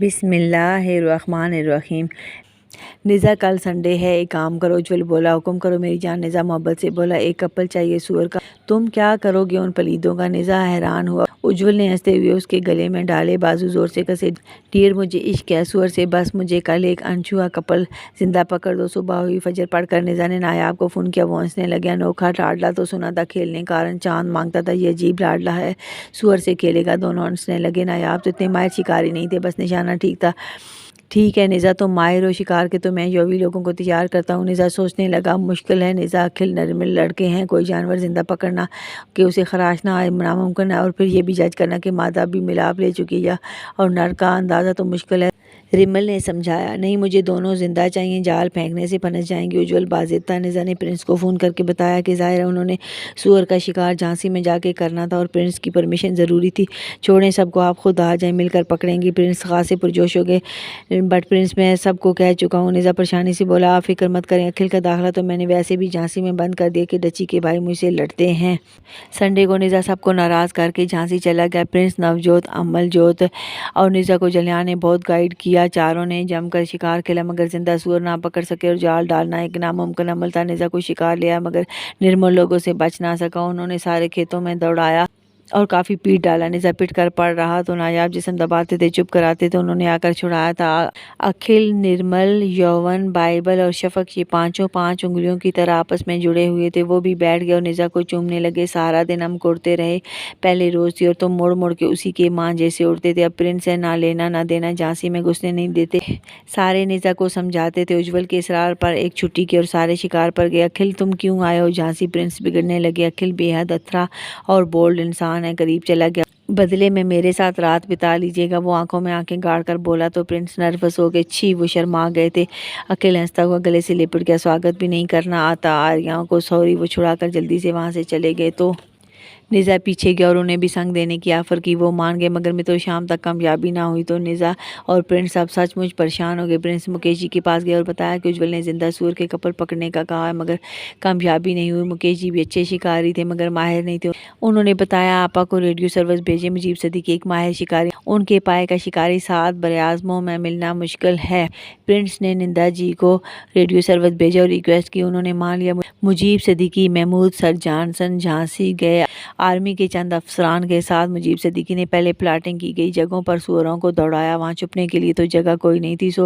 بسم اللہ الرحمن الرحیم۔ نزا کل سنڈے ہے، ایک کام کرو، اجول بولا۔ حکم کرو میری جان، نزا محبت سے بولا۔ ایک کپل چاہیے سور کا، تم کیا کرو گے ان پلیدوں کا؟ نزا حیران ہوا۔ اجول نے ہنستے ہوئے اس کے گلے میں ڈالے بازو زور سے کسے۔ ڈیئر مجھے عشق ہے سور سے، بس مجھے کل ایک انچھوا کپل زندہ پکڑ دو۔ صبح ہوئی، فجر پڑھ کر نزا نے نایاب کو فون کیا۔ وہ ہنسنے لگے۔ انوکھا لاڈلا تو سنا تھا کھیلنے کا، چاند مانگتا تھا، یہ عجیب لاڈلا ہے، سور سے کھیلے گا۔ دونوں ہنسنے لگے۔ نایاب تو اتنے ماہر شکاری نہیں تھے، بس نشانہ ٹھیک تھا۔ ٹھیک ہے نزا، تم ماہر ہو شکار کے، تو میں یووی لوگوں کو تیار کرتا ہوں۔ نزا سوچنے لگا، مشکل ہے نزا، کھل نرمل لڑکے ہیں، کوئی جانور زندہ پکڑنا کہ اسے خراش نہ آئے ناممکن ہے، اور پھر یہ بھی جج کرنا کہ مادہ بھی ملاپ لے چکی ہے اور نر کا اندازہ تو مشکل ہے۔ ریمل نے سمجھایا، نہیں مجھے دونوں زندہ چاہیے، جال پھینکنے سے پھنس جائیں گے۔ اجول باضد تھا۔ نزا نے پرنس کو فون کر کے بتایا کہ ظاہر ہے انہوں نے سور کا شکار جھانسی میں جا کے کرنا تھا اور پرنس کی پرمیشن ضروری تھی۔ چھوڑیں سب کو، آپ خود آ جائیں، مل کر پکڑیں گے۔ پرنس خاصے پرجوش ہو گئے۔ بٹ پرنس میں سب کو کہہ چکا ہوں۔ نزا پریشانی سے بولا، آپ فکر مت کریں، اکھل کا داخلہ تو میں نے ویسے بھی جھانسی میں بند کر دیا کہ ڈچی کے بھائی مجھ سے لڑتے ہیں۔ سنڈے کو نزا سب کو ناراض کر کے جھانسی چلا گیا۔ پرنس، نوجوت، امل جوت اور نزا کو جلیان نے بہت گائیڈ کیا۔ چاروں نے جم کر شکار کھیلا، مگر زندہ سور نہ پکڑ سکے اور جال ڈالنا ایک ناممکن عمل تھا۔ نزا کو شکار لیا مگر نرمل لوگوں سے بچ نہ سکا۔ انہوں نے سارے کھیتوں میں دوڑایا اور کافی پیٹ ڈالا۔ نزا پٹ کر پڑ رہا تو نایاب جسم دباتے تھے، چپ کراتے تھے، انہوں نے آ کر چھڑایا تھا۔ اکھل، نرمل، یوون، بائبل اور شفق، یہ پانچوں 5 انگلیوں کی طرح آپس میں جڑے ہوئے تھے۔ وہ بھی بیٹھ گئے اور نزا کو چومنے لگے۔ سارا دن ہم کرتے رہے، پہلے روز تھی اور تم مڑ مڑ کے اسی کے ماں جیسے اڑتے تھے۔ اب پرنس ہے، نہ لینا نہ دینا، جھانسی میں گھسنے نہیں دیتے۔ سارے نزا کو سمجھاتے تھے۔ اجول کے اصرار پر ایک چھٹی کی اور سارے شکار پر گئے۔ اکھل، تم کیوں آئے ہو جھانسی؟ پرنس بگڑنے لگے۔ اکھل بے حد اتھرا اور بولڈ انسان ہے، قریب چلا گیا۔ بدلے میں میرے ساتھ رات بتا لیجیے گا۔ وہ آنکھوں میں آنکھیں گاڑ کر بولا تو پرنس نروس ہو گئے۔ چھی، وہ شرما گئے تھے۔ اکھل ہنستا ہوا گلے سے لپٹ گیا۔ سواگت بھی نہیں کرنا آتا آریاؤں کو، سوری۔ وہ چھڑا کر جلدی سے وہاں سے چلے گئے تو نزا پیچھے گیا اور انہیں بھی سنگ دینے کی آفر کی۔ وہ مان گئے مگر میں تو شام تک کامیابی نہ ہوئی تو نزا اور پرنس اب سچ مچ پریشان ہو گئے۔ پرنس مکیش جی کے پاس گیا اور بتایا کہ اجول نے زندہ سور کے کپل پکڑنے کا کہا ہے مگر کامیابی نہیں ہوئی۔ مکیش جی بھی اچھے شکاری تھے مگر ماہر نہیں تھے۔ انہوں نے بتایا آپا کو ریڈیو سروس بھیجے، مجیب صدیقی ایک ماہر شکاری، ان کے پائے کا شکاری 7 براعظموں میں ملنا مشکل ہے۔ پرنس نے نندا جی کو ریڈیو سروس بھیجا اور ریکویسٹ کی، انہوں نے مان لیا۔ مجیب صدیقی، محمود سر جانسن جھانسی گئے۔ آرمی کے چند افسران کے ساتھ مجیب صدیقی نے پہلے پلاٹنگ کی گئی جگہوں پر سوروں کو دوڑایا۔ وہاں چھپنے کے لیے تو جگہ کوئی نہیں تھی، سو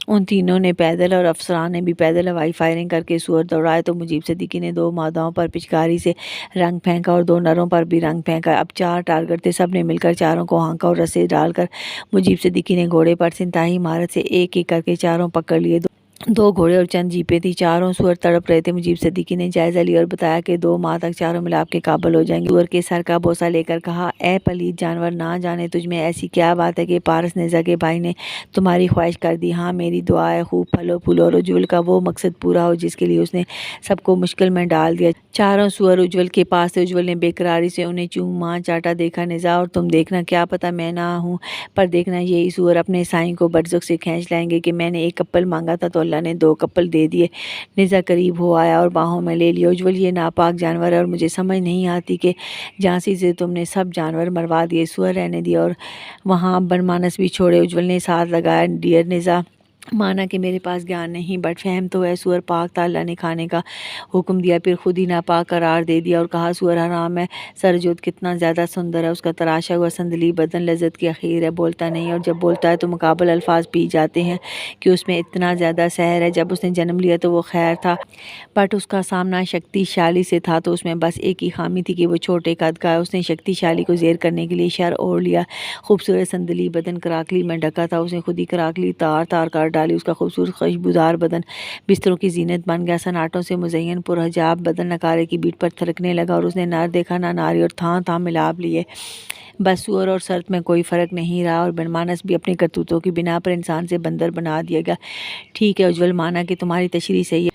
ان تینوں نے پیدل اور افسران نے بھی پیدل ہوائی فائرنگ کر کے سور دوڑائے تو مجیب صدیقی نے 2 ماداؤں پر پچکاری سے رنگ پھینکا اور 2 نروں پر بھی رنگ پھینکا۔ اب 4 ٹارگٹ تھے، سب نے مل کر چاروں کو ہانکا اور رسے ڈال کر مجیب صدیقی نے گھوڑے پر سے انتہائی مہارت سے ایک ایک کر کے چاروں پکڑ لیے۔ 2 گھوڑے اور چند جیپیں تھیں، چاروں سور تڑپ رہے تھے۔ مجیب صدیقی نے جائزہ لیا اور بتایا کہ 2 ماہ تک چاروں ملاپ کے قابل ہو جائیں گے۔ سور کے سر کا بوسہ لے کر کہا، اے پلید جانور، نہ جانے تجھ میں ایسی کیا بات ہے کہ پارس نزا کے بھائی نے تمہاری خواہش کر دی۔ ہاں، میری دعا ہے خوب پھلو پھولو اور اجول کا وہ مقصد پورا ہو جس کے لیے اس نے سب کو مشکل میں ڈال دیا۔ چاروں سور اجول کے پاس تھے۔ اجول نے بے قراری سے انہیں چوما چاٹا۔ دیکھا نزا، اور تم دیکھنا، کیا پتا میں نہ ہوں پر دیکھنا یہی سور اپنے سائیں کو برزخ سے کھینچ لائیں گے کہ میں نے 1 کپل مانگا تھا تو اللہ نے 2 کپل دے دیے۔ نزا قریب ہو آیا اور باہوں میں لے لیا۔ اجول، یہ ناپاک جانور ہے اور مجھے سمجھ نہیں آتی کہ جھانسی سے تم نے سب جانور مروا دیے، سور رہنے دیے اور وہاں بنمانس بھی چھوڑے۔ اجول نے ساتھ لگایا، ڈیئر نزا، مانا کہ میرے پاس گیان نہیں بٹ فہم تو ہے۔ سور پاک تھا، اللہ نے کھانے کا حکم دیا پھر خود ہی ناپاک قرار دے دیا اور کہا سور حرام ہے۔ سرجوت کتنا زیادہ سندر ہے، اس کا تراشا ہوا سندلی بدن لذت کی اخیر ہے، بولتا نہیں اور جب بولتا ہے تو مقابل الفاظ پی جاتے ہیں کہ اس میں اتنا زیادہ سحر ہے۔ جب اس نے جنم لیا تو وہ خیر تھا بٹ اس کا سامنا شکتی شالی سے تھا تو اس میں بس ایک ہی خامی تھی کہ وہ چھوٹے قد کا ہے۔ اس نے شکتی شالی کو زیر کرنے کے لیے شر اوڑھ لیا۔ خوبصورت سندلی بدن کراکلی میں ڈھکا تھا، اس نے خود ہی کراکلی تار تار کر ڈالی۔ اس کا خوبصورت خوشبودار بدن بستروں کی زینت بن گیا۔ سناٹوں سے مزین پرحجاب بدن نکارے کی بیٹ پر تھرکنے لگا اور اس نے نر دیکھا نہ ناری اور تھان تھان ملاپ لیے۔ بس سور اور سرت میں کوئی فرق نہیں رہا اور بنمانس بھی اپنے کرتوتوں کی بنا پر انسان سے بندر بنا دیا گیا۔ ٹھیک ہے اجول، مانا کہ تمہاری تشریح صحیح ہے